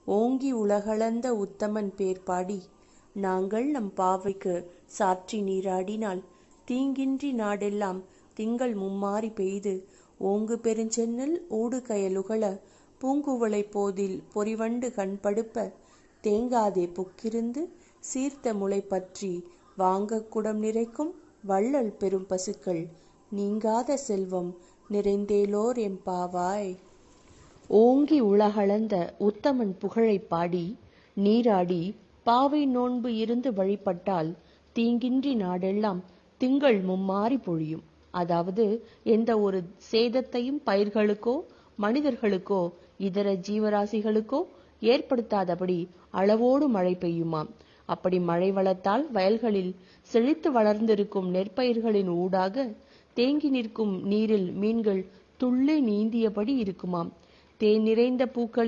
ஓங்கி உலகளந்த உத்தமன் பேர் பாடி நாங்கள் நம் பாவைக்கு சாற்றி நீராடினால் தீங்கின்றி நாடெல்லாம் திங்கள் மும்மாரி பெய்து ஓங்கு பெருஞ்சென்னல் ஊடுகயலுகள பூங்குவளை போதில் பொறிவண்டு கண்படுப்ப தேங்காதே புக்கிருந்து சீர்த்த முளை பற்றி வாங்க குடம் நிறைக்கும் வள்ளல் பெரும் பசுக்கள் நீங்காத செல்வம் நிறைந்தேலோர் எம்பாவாய். ஓங்கி உலகளந்த உத்தமன் புகழைப் பாடி நீராடி பாவை நோன்பு இருந்து வழிபட்டால் தீங்கின்றி நாடெல்லாம் திங்கள் மும்மாரி பொழியும். அதாவது எந்த ஒரு சேதத்தையும் பயிர்களுக்கோ மனிதர்களுக்கோ இதர ஜீவராசிகளுக்கோ ஏற்படுத்தாதபடி அளவோடு மழை பெய்யுமாம். அப்படி மழை வளத்தால் வயல்களில் செழித்து வளர்ந்திருக்கும் நெற்பயிர்களின் ஊடாக தேங்கி நிற்கும் நீரில் மீன்கள் துள்ளி நீந்தியபடி இருக்குமாம். தேன் நிறைந்த பூக்களில்